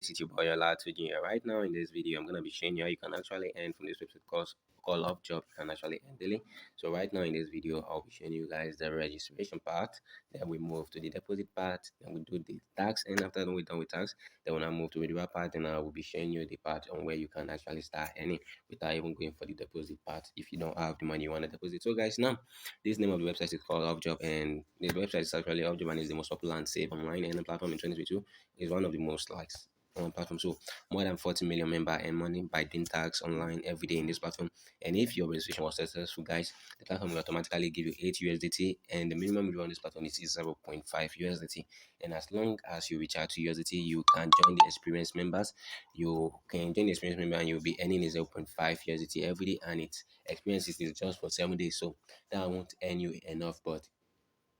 This is your boy to Junior. Right now in this video, I'm gonna be showing you how you can actually earn from this website call off job. You can actually earn daily. So right now in this video, I'll be showing you guys the registration part. Then we move to the deposit part. Then we do the tax, and after we're done with tax, then when I move to the withdrawal part, then I will be showing you the part on where you can actually start earning without even going for the deposit part if you don't have the money you want to deposit. So guys, now this name of the website is called Off Job, and this website is actually Off Job and is the most popular and safe online earning platform in 2022. It's one of the most likes on platform. So more than 40 million member earn money by doing tags online every day in this platform. And if your registration was successful, guys, the platform will automatically give you 8 USDT, and the minimum withdrawal on this platform is 0.5 USDT. And as long as you reach out to USDT, you can join the experienced members. You can join the experienced member and you'll be earning 0.5 USDT every day, and its experience is just for 7 days. So that won't earn you enough, but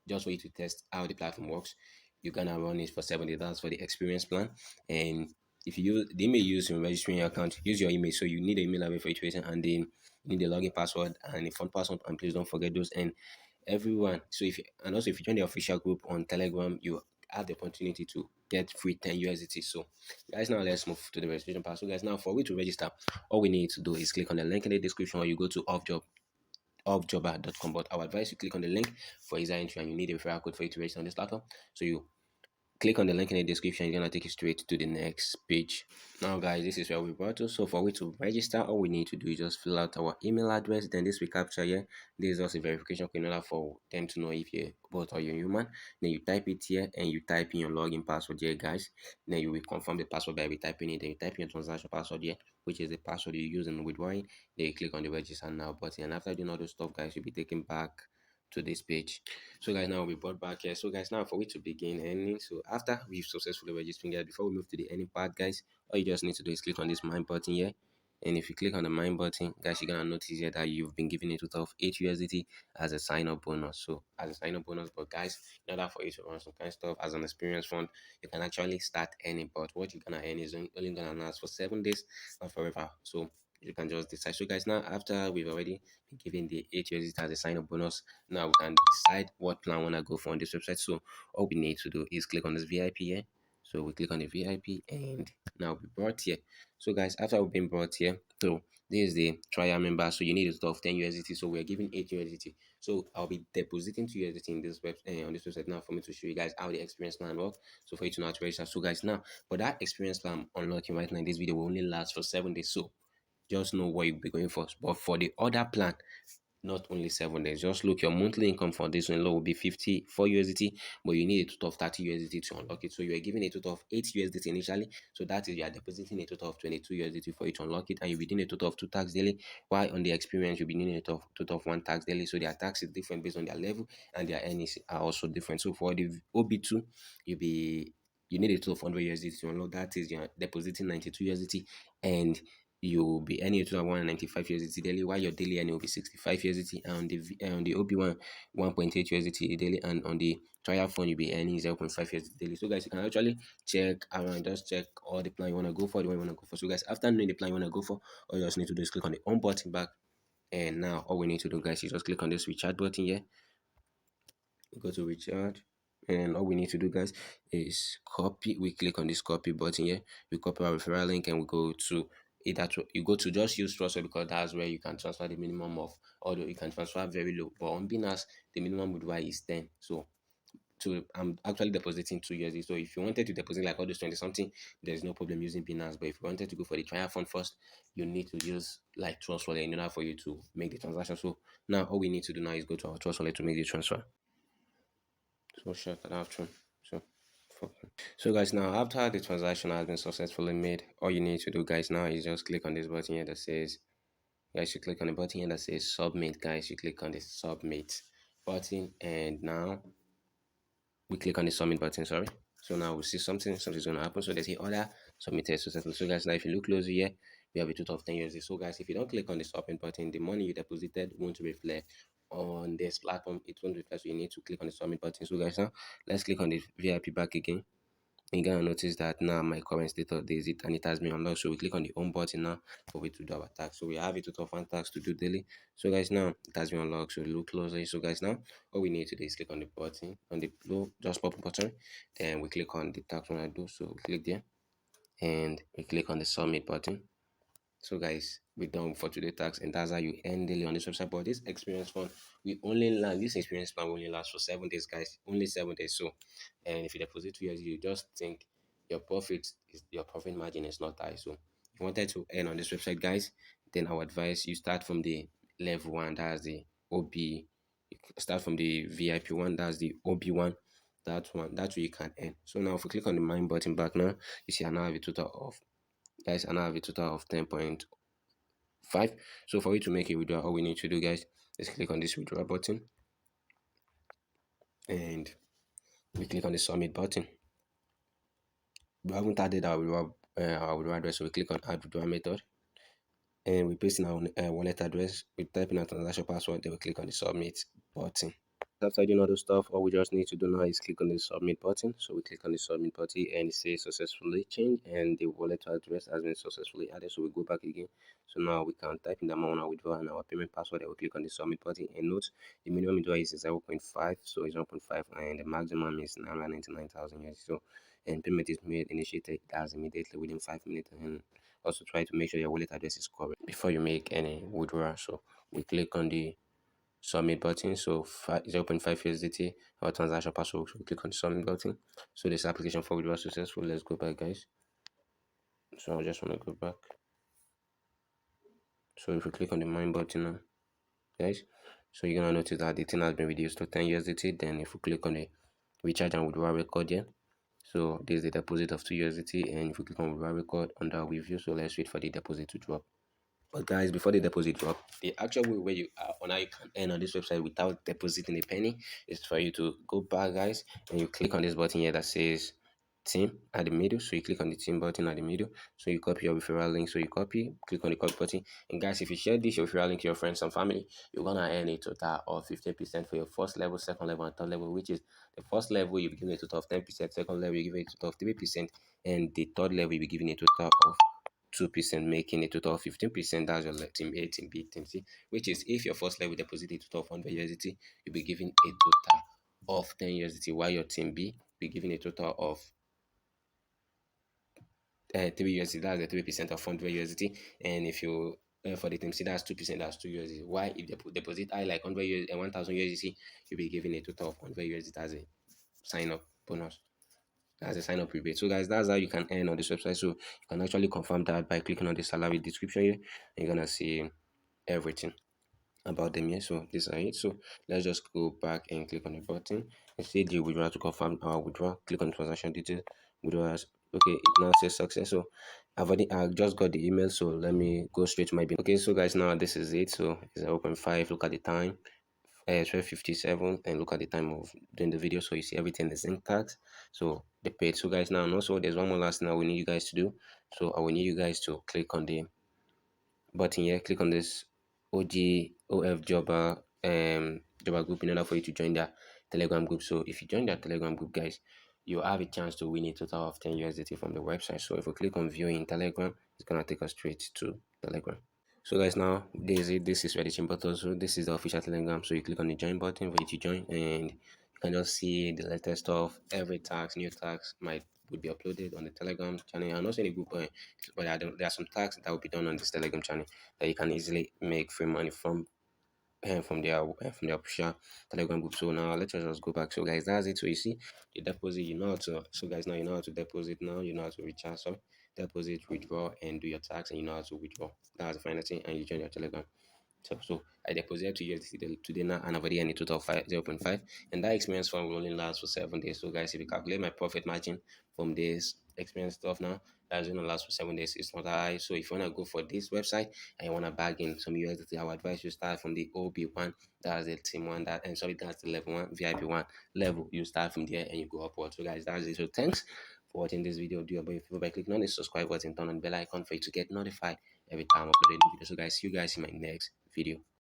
just for you to test how the platform works. You're gonna run it for 7 days. That's for the experience plan. And if you use the email you use in registering your account, use your email. So you need an email address for each person, and then you need the login password and the phone password. And please don't forget those. And everyone. So if you, and also if you join the official group on Telegram, you have the opportunity to get free 10 USDT. So guys, now let's move to the registration part. So guys, now for we to register, all we need to do is click on the link in the description, or you go to offjobber.com. But I would advise you click on the link for easy entry, and you need a referral code for you to register on this platform. So you click on the link in the description. It's gonna take you straight to the next page. Now guys, this is where we brought to. So for we to register, all we need to do is just fill out our email address. Then this we capture here. This is also a verification code in order for them to know if you're bot or you're human. Then you type it here and you type in your login password here, guys. Then you will confirm the password by retyping it. Then you type in your transaction password here, which is the password you use in withdrawing. Then you click on the register now button, and after doing all those stuff, guys, you'll be taken back to this page. So guys, now we brought back here. So guys, now for we to begin earning. So after we've successfully registered, guys, before we move to the earning part, guys, all you just need to do is click on this mine button here. And if you click on the mine button, guys, you're gonna notice here that you've been given a total of 8 USDT as a sign-up bonus. So as a sign-up bonus, but guys, in order for you to run some kind of stuff as an experience fund, you can actually start earning. But what you're gonna earn is only gonna last for 7 days, not forever. So you can just decide. So guys, now after we've already been given the 8 USDT as a sign-up bonus, now we can decide what plan we wanna go for on this website. So all we need to do is click on this VIP here. So we click on the VIP, and now we brought here. So guys, after we've been brought here, so this is the trial member. So you need a total of 10 USDT. So we're giving 8 USDT. So I'll be depositing 2 USDT in this web on this website now for me to show you guys how the experience plan works. So for you to know how to register. So guys, now for that experience plan unlocking right now in this video will only last for 7 days. So just know what you'll be going for. But for the other plan, not only 7 days. Just look, your monthly income for this one low will be 54 USDT, but you need a total of 30 USDT to unlock it. So you are given a total of 8 USDT initially. So that is, you are depositing a total of 22 USDT for you to unlock it, and you'll be doing a total of 2 tax daily. While on the experience, you'll be doing a total of 1 tax daily. So their tax is different based on their level, and their earnings are also different. So for the OB2, you need a total of 100 USDT to unlock. That is, you're depositing 92 USDT, and you'll be earning a total of 195 USDT daily, while your daily earning will be 65 USDT, and on the OB1 1.8 USDT daily, and on the trial phone you'll be earning 0.5 USDT daily. So guys, you can actually check around, just check all the plan you want to go for, the one you want to go for. So guys, after knowing the plan you want to go for, all you just need to do is click on the home button back, and now all we need to do, guys, is just click on this recharge button here. We go to recharge, and all we need to do, guys, is copy. We click on this copy button here. We copy our referral link, and we go to either you go to just use transfer, because that's where you can transfer the minimum of, although you can transfer very low, but on Binance the minimum withdrawal is 10. So I'm actually depositing 2 USD. So if you wanted to deposit like all those 20 something, there's no problem using Binance. But if you wanted to go for the trial fund first, you need to use like Trust Wallet in order for you to make the transaction. So now all we need to do now is go to our Trust Wallet to make the transfer. So shut that out. So so guys, now after the transaction has been successfully made, all you need to do, guys, now is just click on this button here that says, guys, you click on the button here that says submit. Guys, you click on the submit button, and now we click on the submit button, sorry. So now we see something's gonna happen. So there's a order submitted successfully. So guys, now if you look closer here, we have a total of 10 USD. So guys, if you don't click on the submit button, the money you deposited won't reflect on this platform. It won't reflect, so you need to click on the submit button. So guys, now let's click on the VIP back again. You're gonna notice that now my current status is it, and it has been unlocked. So we click on the home button now for we to do our tax. So we have a total of 1 tax to do daily. So guys, now it has been unlocked. So look closely. So guys, now all we need to do is click on the button, on the blue just pop button. Then we click on the tax when I do. So we click there. and we click on the submit button. So guys, we're done for today tax, and that's how you end daily on this website. But this experience fund, we only learn this experience plan will only last for 7 days, guys. Only 7 days. So, and if you deposit 2 years, you just think your profit margin is not high. So, if you wanted to earn on this website, guys, then I would advise you start from the level one. That's the OB. Start from the VIP one. That's the OB one. That one. That's where you can earn. So now, if we click on the mine button back now, you see I now have a total of, guys, I now have a total of 10.5. So for you to make a withdrawal, all we need to do, guys, is click on this withdraw button, and we click on the submit button. We haven't added our withdrawal address, so we click on add withdrawal method, and we paste in our wallet address. We type in our transaction password, then we click on the submit button. After doing all those stuff, all we just need to do now is click on the submit button. So we click on the submit button, and it says successfully changed, and the wallet address has been successfully added. So we go back again. So now we can type in the amount of withdrawal and our payment password, and we click on the submit button. And note the minimum withdrawal is 0.5, so it's 0.5, and the maximum is 999,000 USD. So, and payment is made initiated as immediately within 5 minutes. And also try to make sure your wallet address is correct before you make any withdrawal. So we click on the submit button. So 0.5 USDT, our transaction password. So click on the submit button. So this application for withdrawal successful. Let's go back, guys. So I just want to go back. So if we click on the mine button now, guys, so you're gonna notice that the thing has been reduced to 10 USDT. Then if we click on the recharge and withdrawal record here, so this is the deposit of 2 USDT, and if we click on withdrawal record under review, so let's wait for the deposit to drop. But guys, before the deposit drop, the actual way where you are on how you can earn on this website without depositing a penny is for you to go back, guys, and you click on this button here that says team at the middle. So you click on the team button at the middle. So you copy your referral link. So you copy, click on the copy button. And guys, if you share this your referral link to your friends and family, you're gonna earn a total of 15% for your first level, second level, and third level, which is the first level you'll be given a total of 10%, second level you give a total of 3%, and the third level you'll be given a total of 2%, making a total of 15%. That's your team A, team B, team C, which is if your first level deposit a total of 100 USDT, you'll be given a total of 10 USDT, while your team B will be given a total of 3 USDT. That's the 3% of 100 USDT. And if you for the team C, that's 2%, that's 2 USDT. Why? If they put deposit I like 100 USDT and 1000 USDT, you'll be given a total of 100 USDT as a sign up bonus. As a sign up rebate. So guys, that's how you can earn on this website. So you can actually confirm that by clicking on the salary description here, and you're gonna see everything about them here. So these are it. So let's just go back and click on the button and see the withdrawal to confirm our withdrawal. Click on transaction details. Withdrawals. Okay, it now says success. So I just got the email. So let me go straight to my bin. Okay, so guys, now this is it. So it's 0.5. Look at the time. 12:57, and look at the time of doing the video, so you see everything is intact. So the page. So guys, now and also there's one more last thing I will need you guys to do. So I will need you guys to click on the button here, click on this OF Jobber group in order for you to join their Telegram group. So if you join their Telegram group, guys, you have a chance to win a total of 10 USDT from the website. So if we click on viewing Telegram, it's gonna take us straight to Telegram. So guys, now this is where the button. So this is the official Telegram. So you click on the join button for you to join, and you can just see the latest stuff. Every tax, new tax would be uploaded on the Telegram channel, and also in the group. But there are some tax that will be done on this Telegram channel that you can easily make free money from their official Telegram group. So now let's just go back. So guys, that's it. So you see the deposit, you know how to. So guys, now you know how to deposit. Now you know how to recharge. So deposit, withdraw, and do your tax, and you know how to withdraw. That's the final thing, and you join your Telegram. So I deposited to USDT today now, and I've already earned a total of 0.5, and that experience fund will only last for 7 days. So guys, if you calculate my profit margin from this experience stuff now, that's gonna last for 7 days. It's not high. So if you wanna go for this website and you wanna bag in some USDT, I would advise you start from the OB1. That's the team one. That's the level one VIP one level. You start from there and you go upward. So guys, that's it. So thanks for watching this video. Do your favor by clicking on the subscribe button, turn on the bell icon for you to get notified every time I upload a new video. So guys, see you guys in my next video.